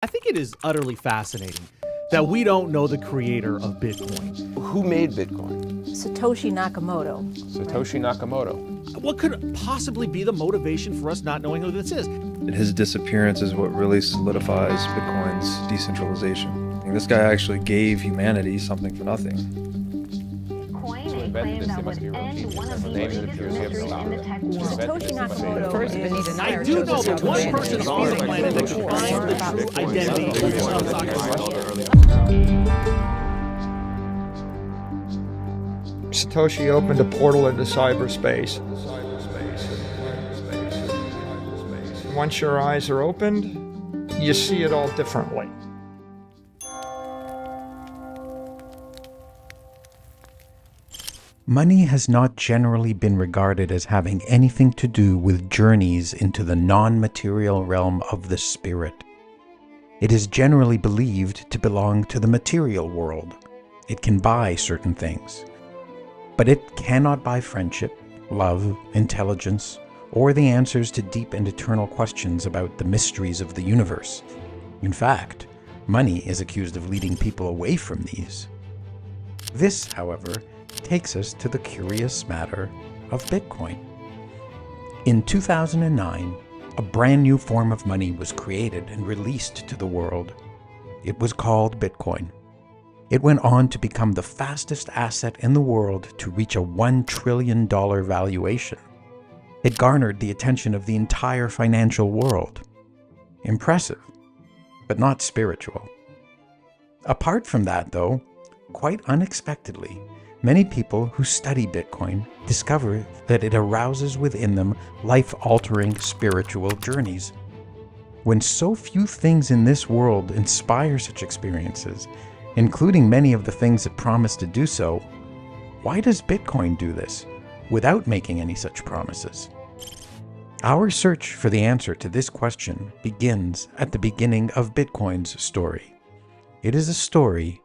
I think it is utterly fascinating that we don't know the creator of Bitcoin. Who made Bitcoin? Satoshi Nakamoto. Satoshi Nakamoto. What could possibly be the motivation for us not knowing who this is? His disappearance is what really solidifies Bitcoin's decentralization. And this guy actually gave humanity something for nothing. Satoshi Nakamoto First beneath an I do know the one person on the planet that can find the true identity of Satoshi opened a portal into cyberspace. Once your eyes are opened, you see it all differently. Money has not generally been regarded as having anything to do with journeys into the non-material realm of the spirit. It is generally believed to belong to the material world. It can buy certain things, but it cannot buy friendship, love, intelligence, or the answers to deep and eternal questions about the mysteries of the universe. In fact, money is accused of leading people away from these. This, however, takes us to the curious matter of Bitcoin. In 2009, a brand new form of money was created and released to the world. It was called Bitcoin. It went on to become the fastest asset in the world to reach a $1 trillion valuation. It garnered the attention of the entire financial world. Impressive, but not spiritual. Apart from that, though, quite unexpectedly, many people who study Bitcoin discover that it arouses within them life-altering spiritual journeys. When so few things in this world inspire such experiences, including many of the things that promise to do so, why does Bitcoin do this without making any such promises? Our search for the answer to this question begins at the beginning of Bitcoin's story. It is a story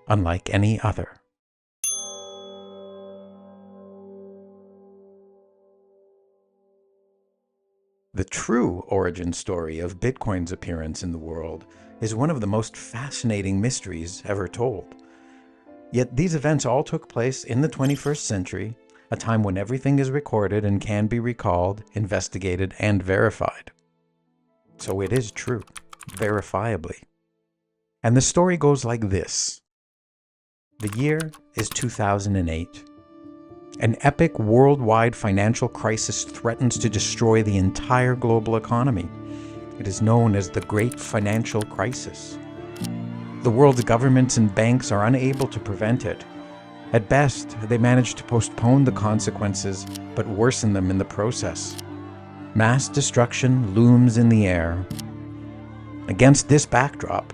unlike any other. The true origin story of Bitcoin's appearance in the world is one of the most fascinating mysteries ever told. Yet these events all took place in the 21st century, a time when everything is recorded and can be recalled, investigated, and verified. So it is true, verifiably. And the story goes like this. The year is 2008. An epic worldwide financial crisis threatens to destroy the entire global economy. It is known as the Great Financial Crisis. The world's governments and banks are unable to prevent it. At best, they manage to postpone the consequences, but worsen them in the process. Mass destruction looms in the air. Against this backdrop,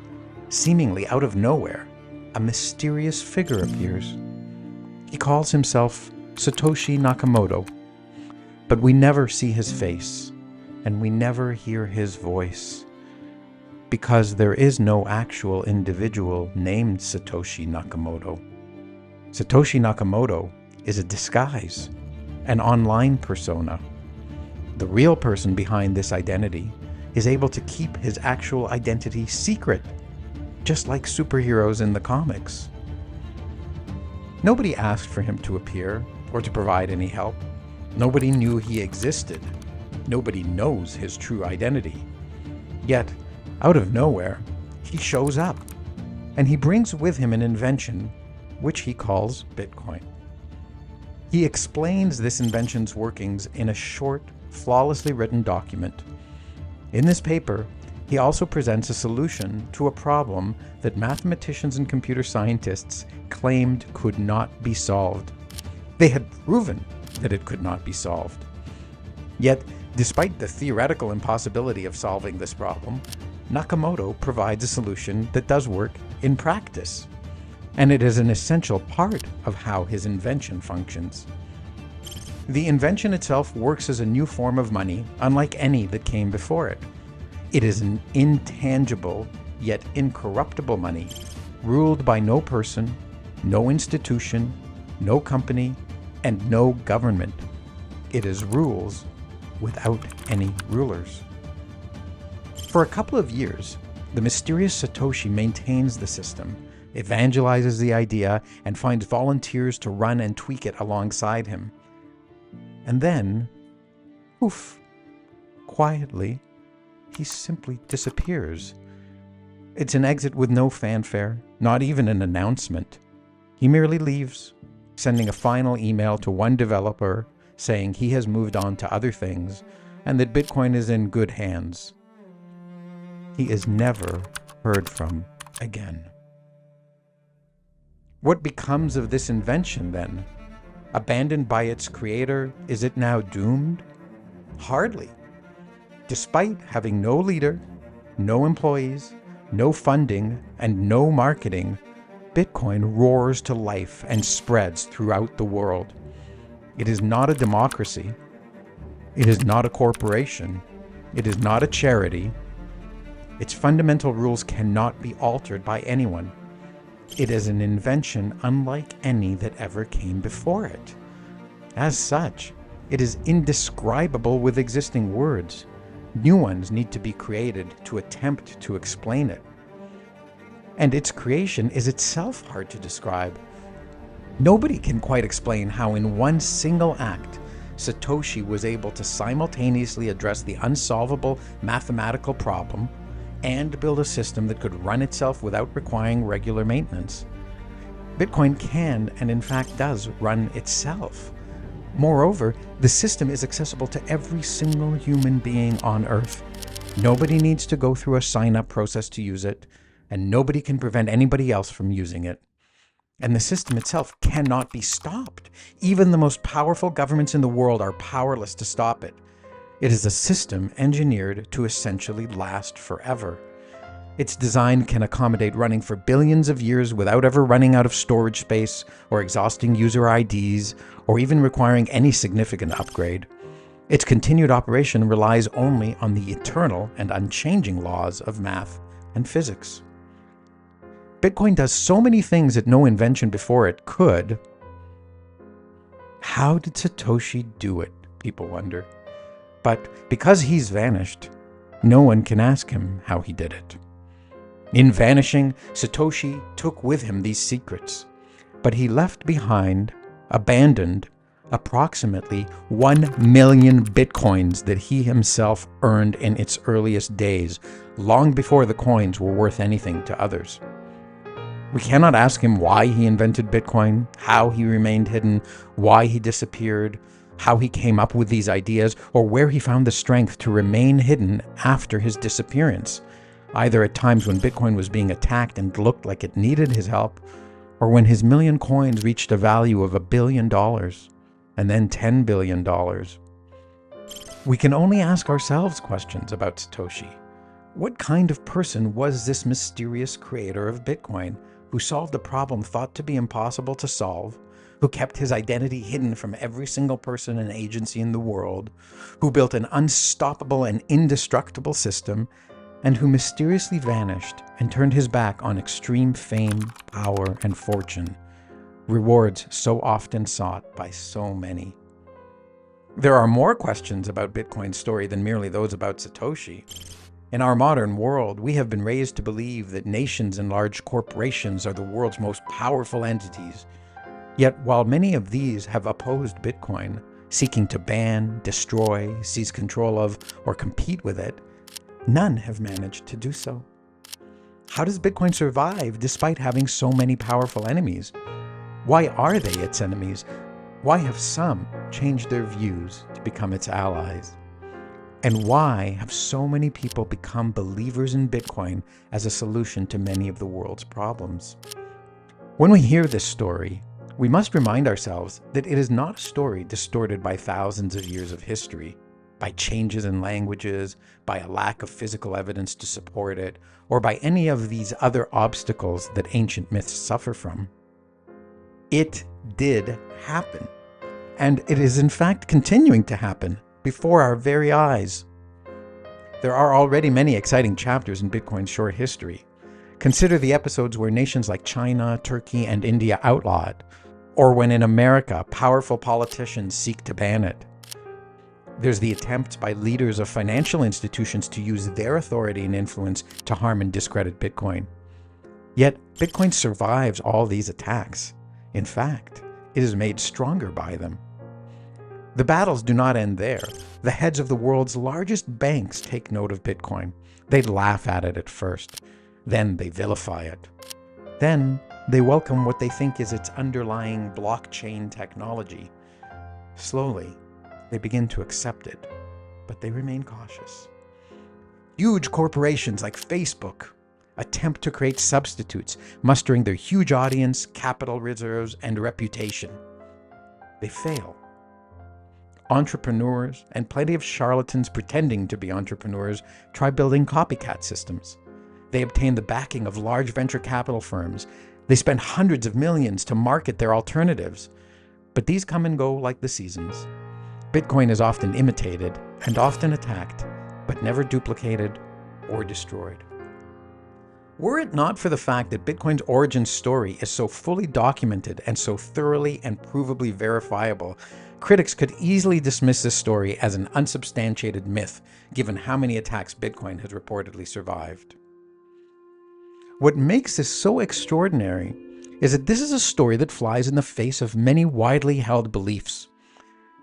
seemingly out of nowhere, a mysterious figure appears. He calls himself Satoshi Nakamoto, but we never see his face, and we never hear his voice, because there is no actual individual named Satoshi Nakamoto. Satoshi Nakamoto is a disguise, an online persona. The real person behind this identity is able to keep his actual identity secret, just like superheroes in the comics. Nobody asked for him to appear or to provide any help. Nobody knew he existed. Nobody knows his true identity. Yet, out of nowhere, he shows up, and he brings with him an invention which he calls Bitcoin. He explains this invention's workings in a short, flawlessly written document. In this paper, he also presents a solution to a problem that mathematicians and computer scientists claimed could not be solved. They had proven that it could not be solved. Yet, despite the theoretical impossibility of solving this problem, Nakamoto provides a solution that does work in practice, and it is an essential part of how his invention functions. The invention itself works as a new form of money, unlike any that came before it. It is an intangible, yet incorruptible money, ruled by no person, no institution, no company, and no government. It is rules without any rulers. For a couple of years, The mysterious Satoshi maintains the system, evangelizes the idea, and finds volunteers to run and tweak it alongside him. And then, poof, quietly, he simply disappears. It's an exit with no fanfare, not even an announcement. He merely leaves, sending a final email to one developer saying he has moved on to other things and that Bitcoin is in good hands. He is never heard from again. What becomes of this invention, then? Abandoned by its creator, is it now doomed? Hardly. Despite having no leader, no employees, no funding, and no marketing, Bitcoin roars to life and spreads throughout the world. It is not a democracy. It is not a corporation. It is not a charity. Its fundamental rules cannot be altered by anyone. It is an invention unlike any that ever came before it. As such, it is indescribable with existing words. New ones need to be created to attempt to explain it. And its creation is itself hard to describe. Nobody can quite explain how in one single act, Satoshi was able to simultaneously address the unsolvable mathematical problem and build a system that could run itself without requiring regular maintenance. Bitcoin can, and in fact does, run itself. Moreover, the system is accessible to every single human being on Earth. Nobody needs to go through a sign-up process to use it, and nobody can prevent anybody else from using it. And the system itself cannot be stopped. Even the most powerful governments in the world are powerless to stop it. It is a system engineered to essentially last forever. Its design can accommodate running for billions of years without ever running out of storage space or exhausting user IDs or even requiring any significant upgrade. Its continued operation relies only on the eternal and unchanging laws of math and physics. Bitcoin does so many things that no invention before it could. How did Satoshi do it, people wonder. But because he's vanished, no one can ask him how he did it. In vanishing, Satoshi took with him these secrets, but he left behind, abandoned, approximately 1 million bitcoins that he himself earned in its earliest days, long before the coins were worth anything to others. We cannot ask him why he invented Bitcoin, how he remained hidden, why he disappeared, how he came up with these ideas, or where he found the strength to remain hidden after his disappearance, either at times when Bitcoin was being attacked and looked like it needed his help, or when his million coins reached a value of $1 billion, and then $10 billion. We can only ask ourselves questions about Satoshi. What kind of person was this mysterious creator of Bitcoin, who solved a problem thought to be impossible to solve, who kept his identity hidden from every single person and agency in the world, who built an unstoppable and indestructible system, and who mysteriously vanished and turned his back on extreme fame, power, and fortune, rewards so often sought by so many? There are more questions about Bitcoin's story than merely those about Satoshi. In our modern world, we have been raised to believe that nations and large corporations are the world's most powerful entities. Yet, while many of these have opposed Bitcoin, seeking to ban, destroy, seize control of, or compete with it, none have managed to do so. How does Bitcoin survive despite having so many powerful enemies? Why are they its enemies? Why have some changed their views to become its allies? And why have so many people become believers in Bitcoin as a solution to many of the world's problems? When we hear this story, we must remind ourselves that it is not a story distorted by thousands of years of history, by changes in languages, by a lack of physical evidence to support it, or by any of these other obstacles that ancient myths suffer from. It did happen, and it is in fact continuing to happen before our very eyes. There are already many exciting chapters in Bitcoin's short history. Consider the episodes where nations like China, Turkey, and India outlaw it, or when in America, powerful politicians seek to ban it. There's the attempts by leaders of financial institutions to use their authority and influence to harm and discredit Bitcoin. Yet, Bitcoin survives all these attacks. In fact, it is made stronger by them. The battles do not end there. The heads of the world's largest banks take note of Bitcoin. They laugh at it at first. Then they vilify it. Then they welcome what they think is its underlying blockchain technology. Slowly, they begin to accept it, but they remain cautious. Huge corporations like Facebook attempt to create substitutes, mustering their huge audience, capital reserves, and reputation. They fail. Entrepreneurs and plenty of charlatans pretending to be entrepreneurs try building copycat systems. They obtain the backing of large venture capital firms. They spend hundreds of millions to market their alternatives. But these come and go like the seasons. Bitcoin is often imitated and often attacked, but never duplicated or destroyed. Were it not for the fact that Bitcoin's origin story is so fully documented and so thoroughly and provably verifiable, critics could easily dismiss this story as an unsubstantiated myth, given how many attacks Bitcoin has reportedly survived. What makes this so extraordinary is that this is a story that flies in the face of many widely held beliefs.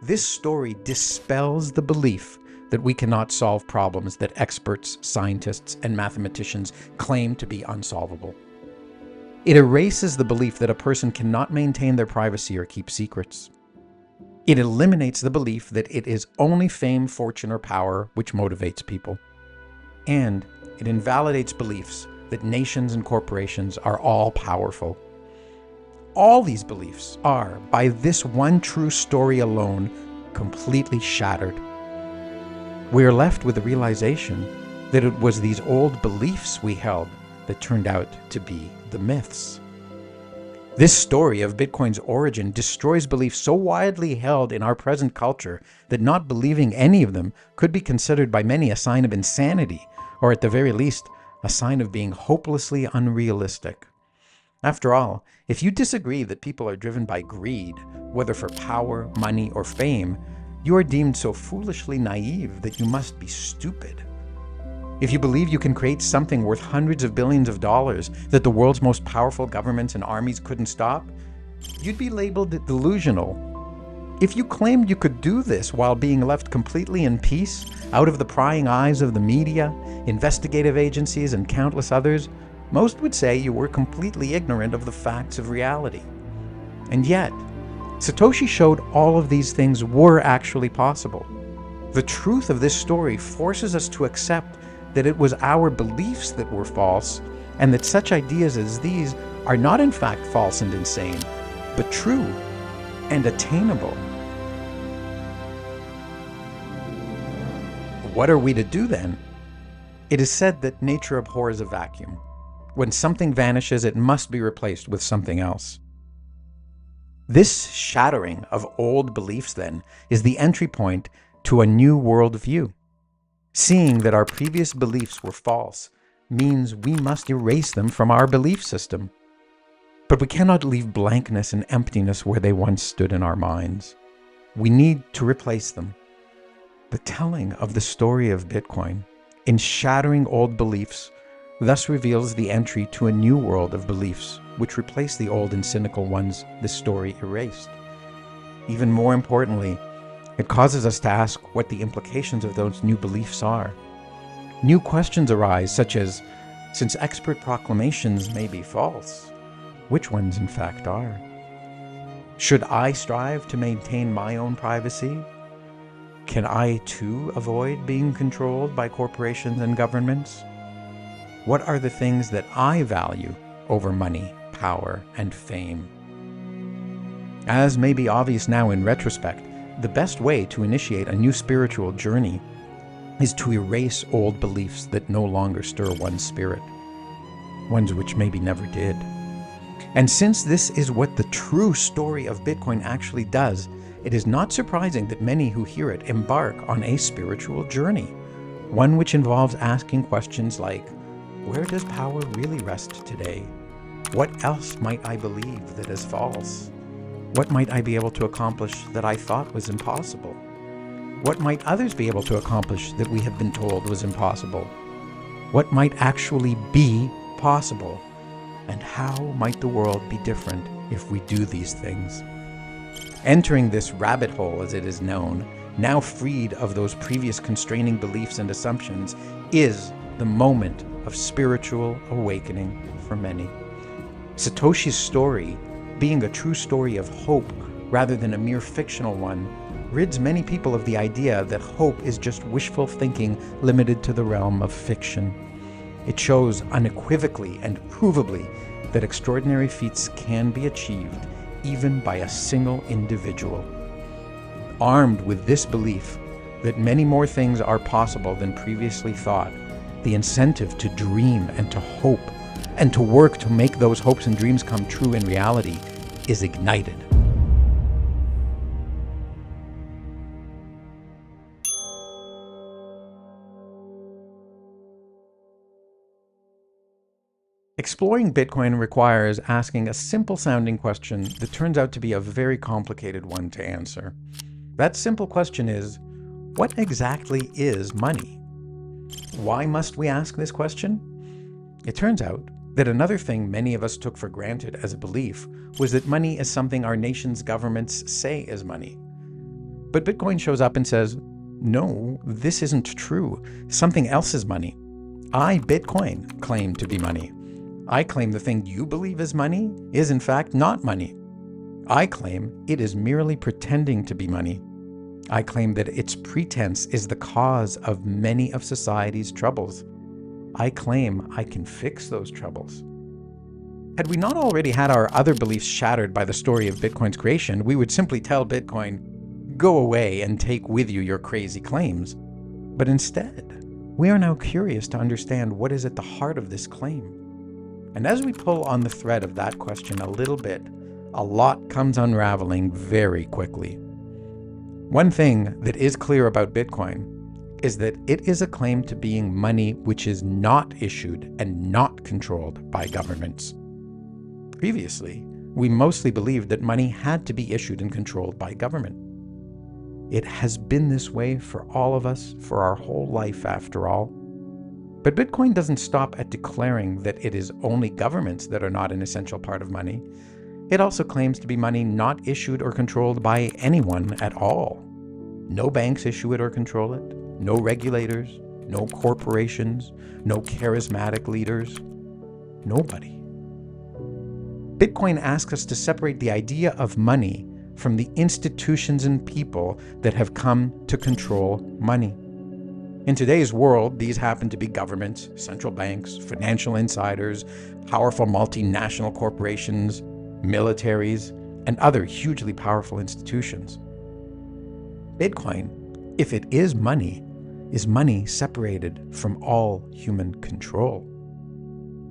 This story dispels the belief that we cannot solve problems that experts, scientists, and mathematicians claim to be unsolvable. It erases the belief that a person cannot maintain their privacy or keep secrets. It eliminates the belief that it is only fame, fortune, or power which motivates people. And it invalidates beliefs that nations and corporations are all powerful. All these beliefs are, by this one true story alone, completely shattered. We are left with the realization that it was these old beliefs we held that turned out to be the myths. This story of Bitcoin's origin destroys beliefs so widely held in our present culture that not believing any of them could be considered by many a sign of insanity, or at the very least, a sign of being hopelessly unrealistic. After all, if you disagree that people are driven by greed, whether for power, money, or fame, you are deemed so foolishly naive that you must be stupid. If you believe you can create something worth hundreds of billions of dollars that the world's most powerful governments and armies couldn't stop, you'd be labeled delusional. If you claimed you could do this while being left completely in peace, out of the prying eyes of the media, investigative agencies, and countless others, most would say you were completely ignorant of the facts of reality. And yet, Satoshi showed all of these things were actually possible. The truth of this story forces us to accept that it was our beliefs that were false, and that such ideas as these are not in fact false and insane, but true and attainable. What are we to do then? It is said that nature abhors a vacuum. When something vanishes, it must be replaced with something else. This shattering of old beliefs, then, is the entry point to a new worldview. Seeing that our previous beliefs were false means we must erase them from our belief system. But we cannot leave blankness and emptiness where they once stood in our minds. We need to replace them. The telling of the story of Bitcoin, in shattering old beliefs, thus reveals the entry to a new world of beliefs, which replace the old and cynical ones the story erased. Even more importantly, it causes us to ask what the implications of those new beliefs are. New questions arise, such as, since expert proclamations may be false, which ones in fact are? Should I strive to maintain my own privacy? Can I too avoid being controlled by corporations and governments? What are the things that I value over money, power, and fame? As may be obvious now in retrospect, the best way to initiate a new spiritual journey is to erase old beliefs that no longer stir one's spirit, ones which maybe never did. And since this is what the true story of Bitcoin actually does, it is not surprising that many who hear it embark on a spiritual journey, one which involves asking questions like, where does power really rest today? What else might I believe that is false? What might I be able to accomplish that I thought was impossible? What might others be able to accomplish that we have been told was impossible? What might actually be possible? And how might the world be different if we do these things? Entering this rabbit hole, as it is known, now freed of those previous constraining beliefs and assumptions, is the moment of spiritual awakening for many. Satoshi's story, being a true story of hope rather than a mere fictional one, rids many people of the idea that hope is just wishful thinking limited to the realm of fiction. It shows unequivocally and provably that extraordinary feats can be achieved even by a single individual. Armed with this belief that many more things are possible than previously thought, the incentive to dream and to hope and to work to make those hopes and dreams come true in reality is ignited. Exploring Bitcoin requires asking a simple-sounding question that turns out to be a very complicated one to answer. That simple question is, what exactly is money? Why must we ask this question? It turns out that another thing many of us took for granted as a belief was that money is something our nation's governments say is money. But Bitcoin shows up and says, no, this isn't true. Something else is money. I, Bitcoin, claim to be money. I claim the thing you believe is money is in fact not money. I claim it is merely pretending to be money. I claim that its pretense is the cause of many of society's troubles. I claim I can fix those troubles. Had we not already had our other beliefs shattered by the story of Bitcoin's creation, we would simply tell Bitcoin, go away and take with you your crazy claims. But instead, we are now curious to understand what is at the heart of this claim. And as we pull on the thread of that question a little bit, a lot comes unraveling very quickly. One thing that is clear about Bitcoin is that it is a claim to being money which is not issued and not controlled by governments. Previously, we mostly believed that money had to be issued and controlled by government. It has been this way for all of us for our whole life, after all. But Bitcoin doesn't stop at declaring that it is only governments that are not an essential part of money. It also claims to be money not issued or controlled by anyone at all. No banks issue it or control it. No regulators, no corporations, no charismatic leaders, nobody. Bitcoin asks us to separate the idea of money from the institutions and people that have come to control money. In today's world, these happen to be governments, central banks, financial insiders, powerful multinational corporations, militaries, and other hugely powerful institutions. Bitcoin, if it is money separated from all human control.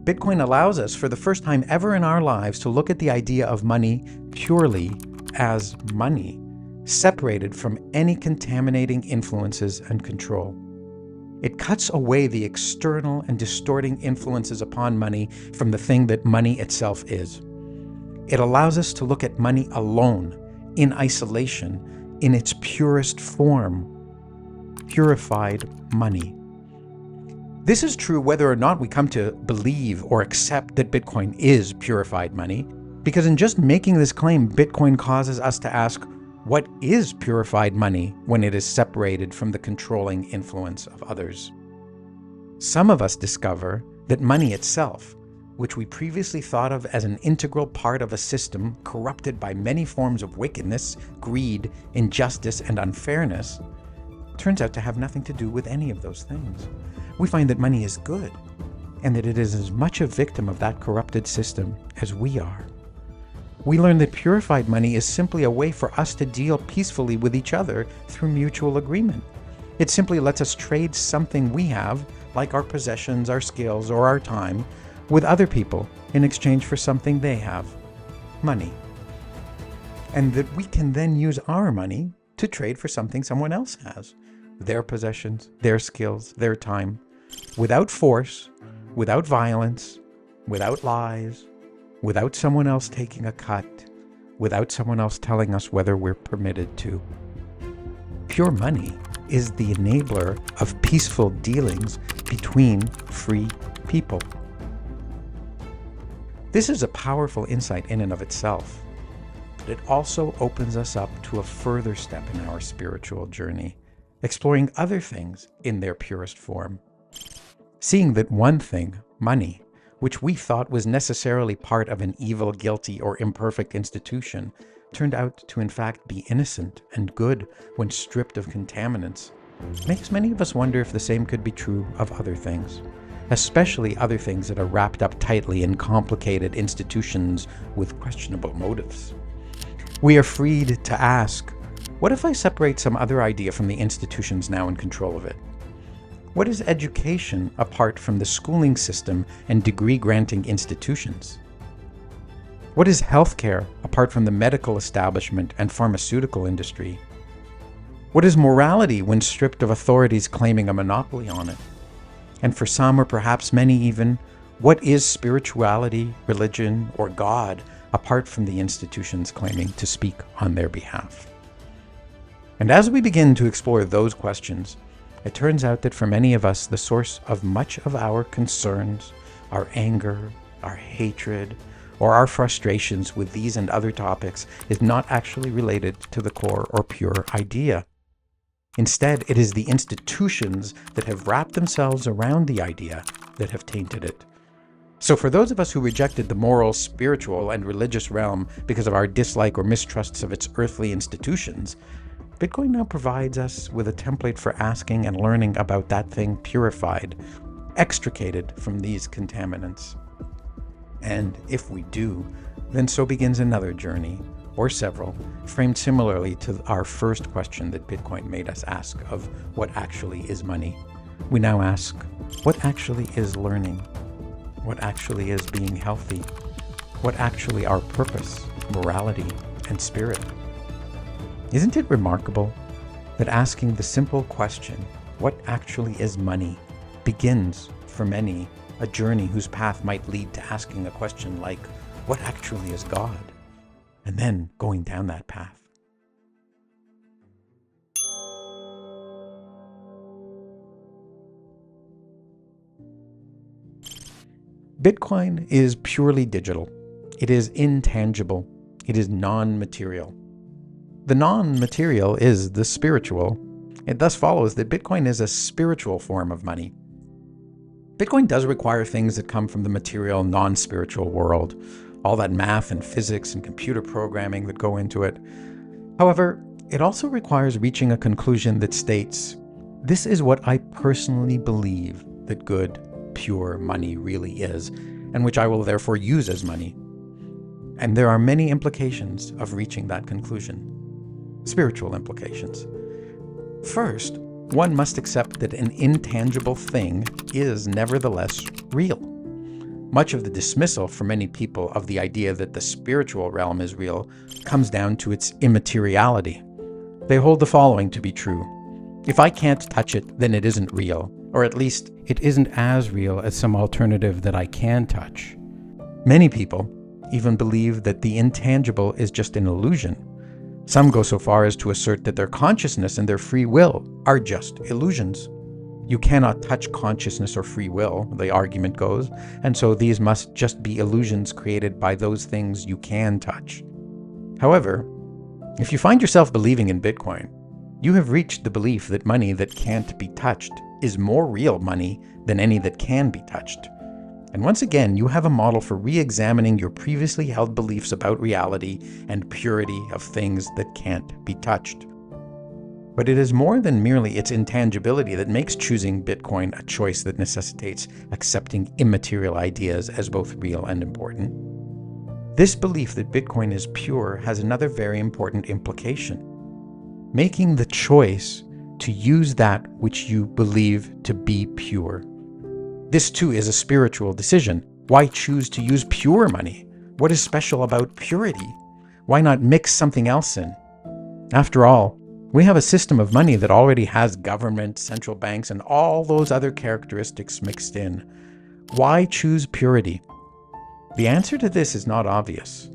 Bitcoin allows us for the first time ever in our lives to look at the idea of money purely as money, separated from any contaminating influences and control. It cuts away the external and distorting influences upon money from the thing that money itself is. It allows us to look at money alone, in isolation, in its purest form. Purified money. This is true whether or not we come to believe or accept that Bitcoin is purified money, because in just making this claim, Bitcoin causes us to ask, what is purified money when it is separated from the controlling influence of others? Some of us discover that money itself, which we previously thought of as an integral part of a system corrupted by many forms of wickedness, greed, injustice, and unfairness, turns out to have nothing to do with any of those things. We find that money is good, and that it is as much a victim of that corrupted system as we are. We learn that purified money is simply a way for us to deal peacefully with each other through mutual agreement. It simply lets us trade something we have, like our possessions, our skills, or our time, with other people in exchange for something they have, money. And that we can then use our money to trade for something someone else has, their possessions, their skills, their time, without force, without violence, without lies, without someone else taking a cut, without someone else telling us whether we're permitted to. Pure money is the enabler of peaceful dealings between free people. This is a powerful insight in and of itself, but it also opens us up to a further step in our spiritual journey, exploring other things in their purest form. Seeing that one thing, money, which we thought was necessarily part of an evil, guilty, or imperfect institution, turned out to in fact be innocent and good when stripped of contaminants, makes many of us wonder if the same could be true of other things, especially other things that are wrapped up tightly in complicated institutions with questionable motives. We are freed to ask, what if I separate some other idea from the institutions now in control of it? What is education apart from the schooling system and degree-granting institutions? What is healthcare apart from the medical establishment and pharmaceutical industry? What is morality when stripped of authorities claiming a monopoly on it? And for some, or perhaps many even, what is spirituality, religion, or God apart from the institutions claiming to speak on their behalf? And as we begin to explore those questions, it turns out that for many of us, the source of much of our concerns, our anger, our hatred, or our frustrations with these and other topics is not actually related to the core or pure idea. Instead, it is the institutions that have wrapped themselves around the idea that have tainted it. So for those of us who rejected the moral, spiritual, and religious realm because of our dislike or mistrusts of its earthly institutions, Bitcoin now provides us with a template for asking and learning about that thing purified, extricated from these contaminants. And if we do, then so begins another journey, or several, framed similarly to our first question that Bitcoin made us ask of what actually is money. We now ask, what actually is learning? What actually is being healthy? What actually are purpose, morality, and spirit? Isn't it remarkable that asking the simple question, what actually is money, begins, for many, a journey whose path might lead to asking a question like, what actually is God? And then going down that path. Bitcoin is purely digital. It is intangible. It is non-material. The non-material is the spiritual. It thus follows that Bitcoin is a spiritual form of money. Bitcoin does require things that come from the material, non-spiritual world, all that math and physics and computer programming that go into it. However, it also requires reaching a conclusion that states, this is what I personally believe that good, pure money really is, and which I will therefore use as money. And there are many implications of reaching that conclusion, spiritual implications. First, one must accept that an intangible thing is nevertheless real. Much of the dismissal for many people of the idea that the spiritual realm is real comes down to its immateriality. They hold the following to be true. If I can't touch it, then it isn't real, or at least it isn't as real as some alternative that I can touch. Many people even believe that the intangible is just an illusion. Some go so far as to assert that their consciousness and their free will are just illusions. You cannot touch consciousness or free will, the argument goes, and so these must just be illusions created by those things you can touch. However, if you find yourself believing in Bitcoin, you have reached the belief that money that can't be touched is more real money than any that can be touched. And once again, you have a model for re-examining your previously held beliefs about reality and purity of things that can't be touched. But it is more than merely its intangibility that makes choosing Bitcoin a choice that necessitates accepting immaterial ideas as both real and important. This belief that Bitcoin is pure has another very important implication. Making the choice to use that which you believe to be pure. This too is a spiritual decision. Why choose to use pure money? What is special about purity? Why not mix something else in? After all, we have a system of money that already has government, central banks, and all those other characteristics mixed in. Why choose purity? The answer to this is not obvious.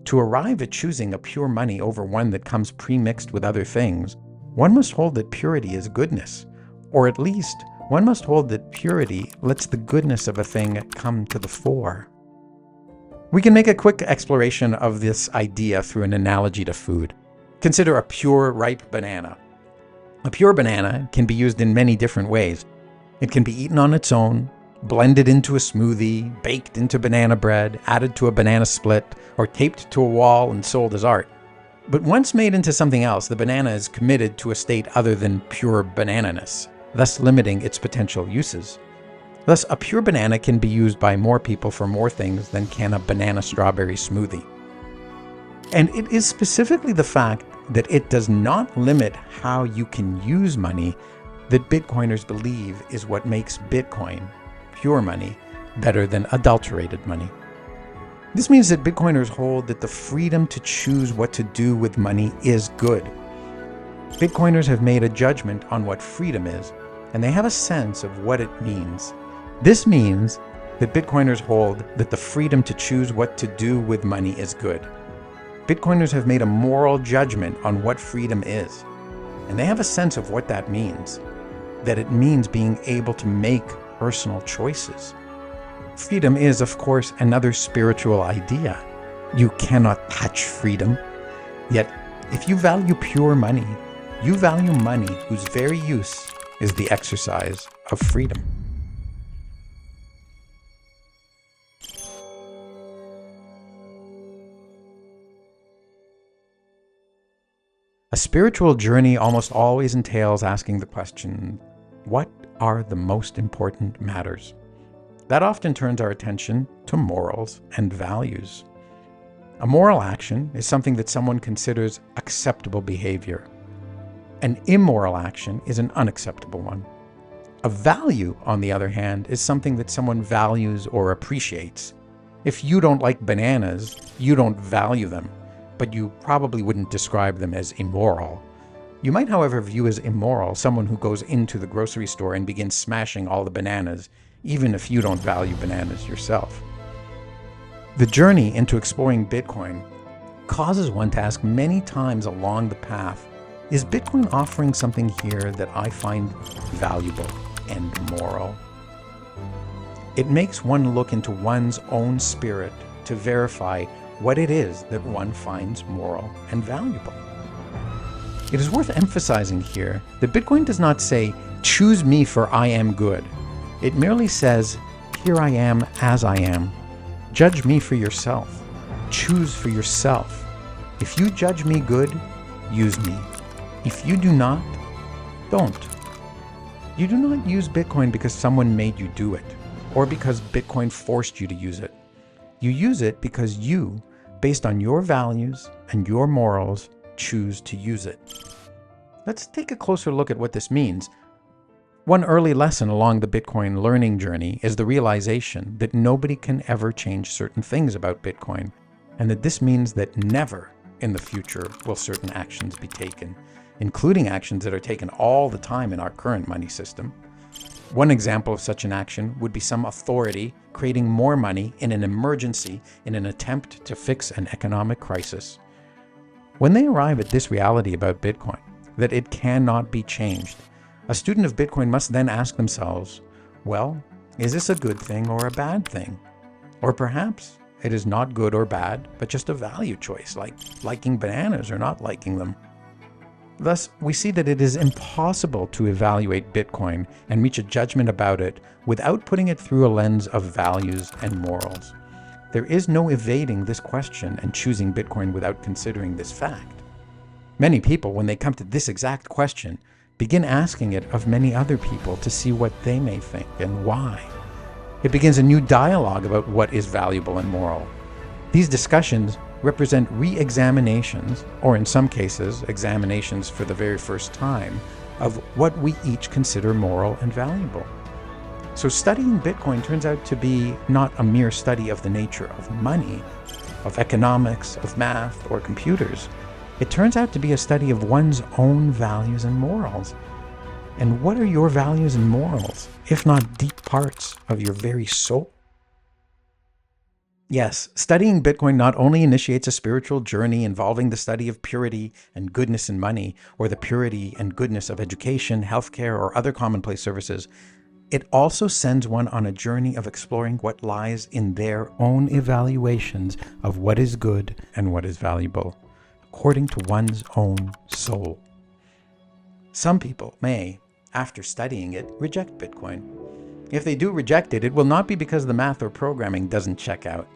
To arrive at choosing a pure money over one that comes pre-mixed with other things one must hold that purity is goodness, or at least one must hold that purity lets the goodness of a thing come to the fore. We can make a quick exploration of this idea through an analogy to food. Consider a pure, ripe banana. A pure banana can be used in many different ways. It can be eaten on its own, blended into a smoothie, baked into banana bread, added to a banana split, or taped to a wall and sold as art. But once made into something else, the banana is committed to a state other than pure banananess, thus limiting its potential uses. Thus, a pure banana can be used by more people for more things than can a banana strawberry smoothie. And it is specifically the fact that it does not limit how you can use money that Bitcoiners believe is what makes Bitcoin, pure money, better than adulterated money. This means that Bitcoiners hold that the freedom to choose what to do with money is good. Bitcoiners have made a judgment on what freedom is, and they have a sense of what it means. This means that Bitcoiners hold that the freedom to choose what to do with money is good. Bitcoiners have made a moral judgment on what freedom is, and they have a sense of what that means. That it means being able to make personal choices. Freedom is, of course, another spiritual idea. You cannot touch freedom. Yet, if you value pure money, you value money whose very use is the exercise of freedom. A spiritual journey almost always entails asking the question, what are the most important matters? That often turns our attention to morals and values. A moral action is something that someone considers acceptable behavior. An immoral action is an unacceptable one. A value, on the other hand, is something that someone values or appreciates. If you don't like bananas, you don't value them, but you probably wouldn't describe them as immoral. You might, however, view as immoral someone who goes into the grocery store and begins smashing all the bananas, even if you don't value bananas yourself. The journey into exploring Bitcoin causes one to ask many times along the path, is Bitcoin offering something here that I find valuable and moral? It makes one look into one's own spirit to verify what it is that one finds moral and valuable. It is worth emphasizing here that Bitcoin does not say, choose me for I am good. It merely says, here I am as I am. Judge me for yourself. Choose for yourself. If you judge me good, use me. If you do not, don't. You do not use Bitcoin because someone made you do it, or because Bitcoin forced you to use it. You use it because you, based on your values and your morals, choose to use it. Let's take a closer look at what this means. One early lesson along the Bitcoin learning journey is the realization that nobody can ever change certain things about Bitcoin, and that this means that never in the future will certain actions be taken, including actions that are taken all the time in our current money system. One example of such an action would be some authority creating more money in an emergency in an attempt to fix an economic crisis. When they arrive at this reality about Bitcoin, that it cannot be changed, a student of Bitcoin must then ask themselves, well, is this a good thing or a bad thing? Or perhaps it is not good or bad, but just a value choice, like liking bananas or not liking them. Thus, we see that it is impossible to evaluate Bitcoin and reach a judgment about it without putting it through a lens of values and morals. There is no evading this question and choosing Bitcoin without considering this fact. Many people, when they come to this exact question, begin asking it of many other people to see what they may think and why. It begins a new dialogue about what is valuable and moral. These discussions represent re-examinations, or in some cases, examinations for the very first time, of what we each consider moral and valuable. So studying Bitcoin turns out to be not a mere study of the nature of money, of economics, of math, or computers. It turns out to be a study of one's own values and morals. And what are your values and morals, if not deep parts of your very soul? Yes, studying Bitcoin not only initiates a spiritual journey involving the study of purity and goodness in money, or the purity and goodness of education, healthcare, or other commonplace services, it also sends one on a journey of exploring what lies in their own evaluations of what is good and what is valuable, according to one's own soul. Some people may, after studying it, reject Bitcoin. If they do reject it, it will not be because the math or programming doesn't check out.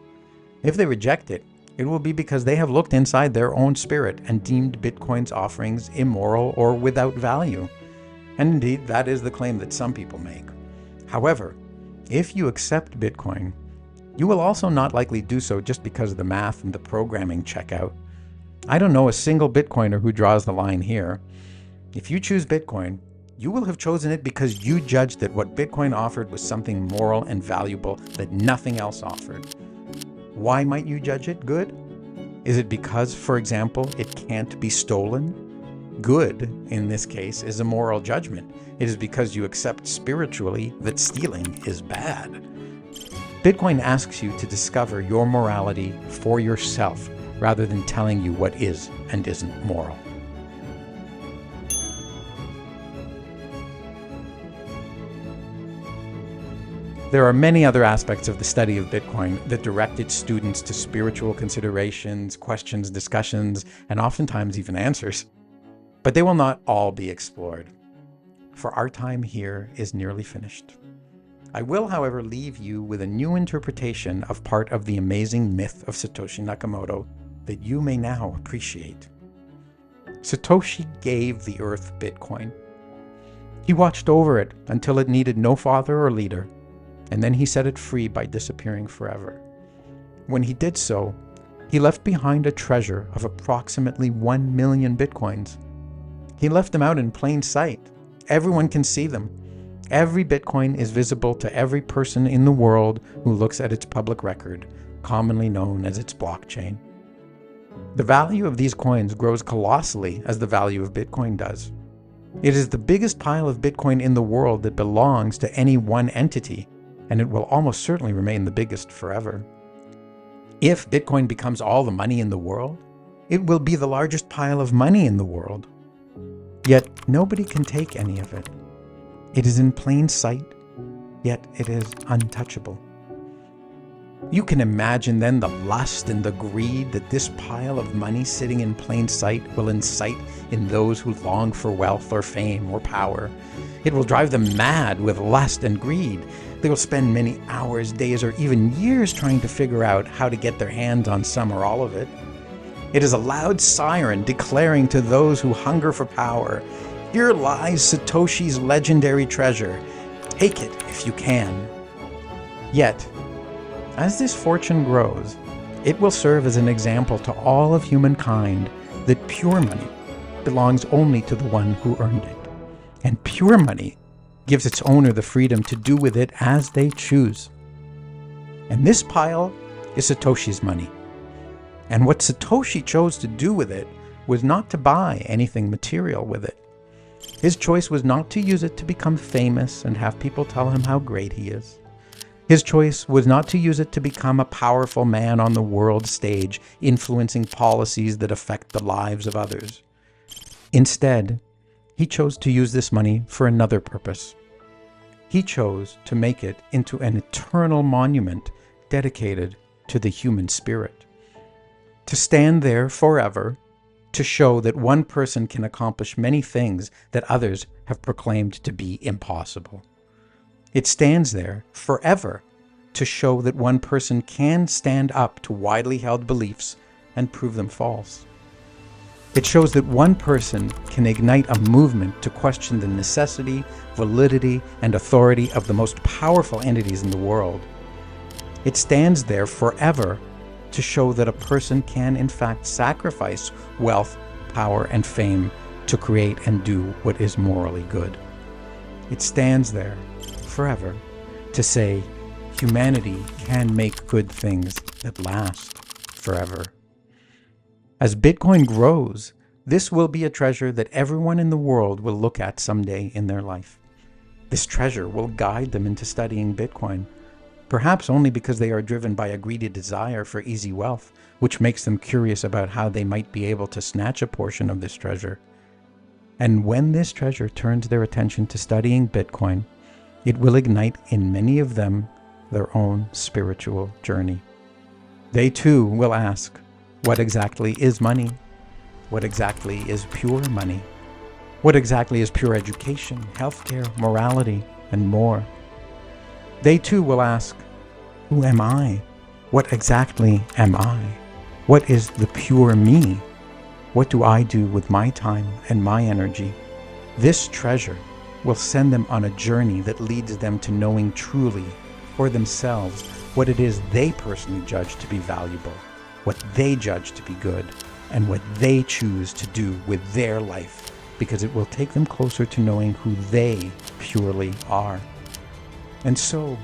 If they reject it, it will be because they have looked inside their own spirit and deemed Bitcoin's offerings immoral or without value. And indeed, that is the claim that some people make. However, if you accept Bitcoin, you will also not likely do so just because the math and the programming check out. I don't know a single Bitcoiner who draws the line here. If you choose Bitcoin, you will have chosen it because you judged that what Bitcoin offered was something moral and valuable that nothing else offered. Why might you judge it good? Is it because, for example, it can't be stolen? Good, in this case, is a moral judgment. It is because you accept spiritually that stealing is bad. Bitcoin asks you to discover your morality for yourself rather than telling you what is and isn't moral. There are many other aspects of the study of Bitcoin that direct its students to spiritual considerations, questions, discussions, and oftentimes even answers. But they will not all be explored, for our time here is nearly finished. I will, however, leave you with a new interpretation of part of the amazing myth of Satoshi Nakamoto that you may now appreciate. Satoshi gave the earth Bitcoin. He watched over it until it needed no father or leader, and then he set it free by disappearing forever. When he did so, he left behind a treasure of approximately 1 million Bitcoins. He left them out in plain sight. Everyone can see them. Every Bitcoin is visible to every person in the world who looks at its public record, commonly known as its blockchain. The value of these coins grows colossally as the value of Bitcoin does. It is the biggest pile of Bitcoin in the world that belongs to any one entity, and it will almost certainly remain the biggest forever. If Bitcoin becomes all the money in the world, it will be the largest pile of money in the world. Yet nobody can take any of it. It is in plain sight, yet it is untouchable. You can imagine then the lust and the greed that this pile of money sitting in plain sight will incite in those who long for wealth or fame or power. It will drive them mad with lust and greed. They will spend many hours, days, or even years trying to figure out how to get their hands on some or all of it. It is a loud siren declaring to those who hunger for power, "Here lies Satoshi's legendary treasure. Take it if you can." Yet, as this fortune grows, it will serve as an example to all of humankind that pure money belongs only to the one who earned it. And pure money gives its owner the freedom to do with it as they choose. And this pile is Satoshi's money. And what Satoshi chose to do with it was not to buy anything material with it. His choice was not to use it to become famous and have people tell him how great he is. His choice was not to use it to become a powerful man on the world stage, influencing policies that affect the lives of others. Instead, he chose to use this money for another purpose. He chose to make it into an eternal monument dedicated to the human spirit. To stand there forever, to show that one person can accomplish many things that others have proclaimed to be impossible. It stands there forever to show that one person can stand up to widely held beliefs and prove them false. It shows that one person can ignite a movement to question the necessity, validity, and authority of the most powerful entities in the world. It stands there forever to show that a person can in fact sacrifice wealth, power, and fame to create and do what is morally good. It stands there forever to say humanity can make good things that last forever. As Bitcoin grows, this will be a treasure that everyone in the world will look at someday in their life. This treasure will guide them into studying Bitcoin, perhaps only because they are driven by a greedy desire for easy wealth, which makes them curious about how they might be able to snatch a portion of this treasure. And when this treasure turns their attention to studying Bitcoin, it will ignite in many of them their own spiritual journey. They too will ask, what exactly is money? What exactly is pure money? What exactly is pure education, healthcare, morality, and more? They too will ask, who am I? What exactly am I? What is the pure me? What do I do with my time and my energy? This treasure will send them on a journey that leads them to knowing truly for themselves what it is they personally judge to be valuable, what they judge to be good, and what they choose to do with their life, because it will take them closer to knowing who they purely are. And so,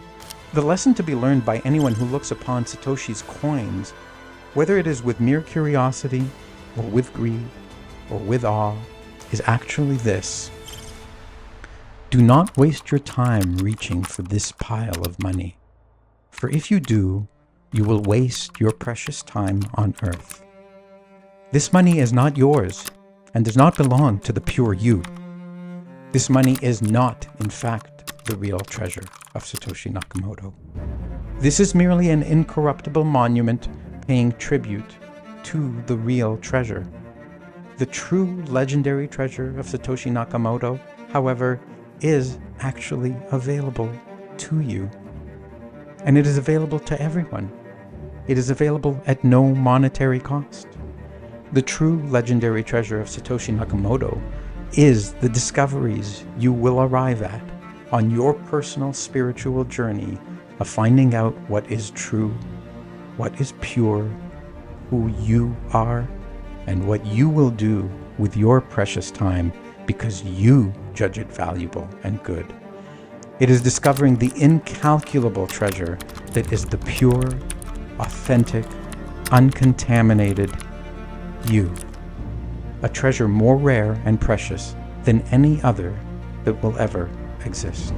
the lesson to be learned by anyone who looks upon Satoshi's coins, whether it is with mere curiosity, or with greed, or with awe, is actually this: do not waste your time reaching for this pile of money, for if you do, you will waste your precious time on earth. This money is not yours, and does not belong to the pure you. This money is not, in fact, the real treasure of Satoshi Nakamoto. This is merely an incorruptible monument paying tribute to the real treasure. The true legendary treasure of Satoshi Nakamoto, however, is actually available to you. And it is available to everyone. It is available at no monetary cost. The true legendary treasure of Satoshi Nakamoto is the discoveries you will arrive at on your personal spiritual journey of finding out what is true, what is pure, who you are, and what you will do with your precious time because you judge it valuable and good. It is discovering the incalculable treasure that is the pure, authentic, uncontaminated you. A treasure more rare and precious than any other that will ever exist.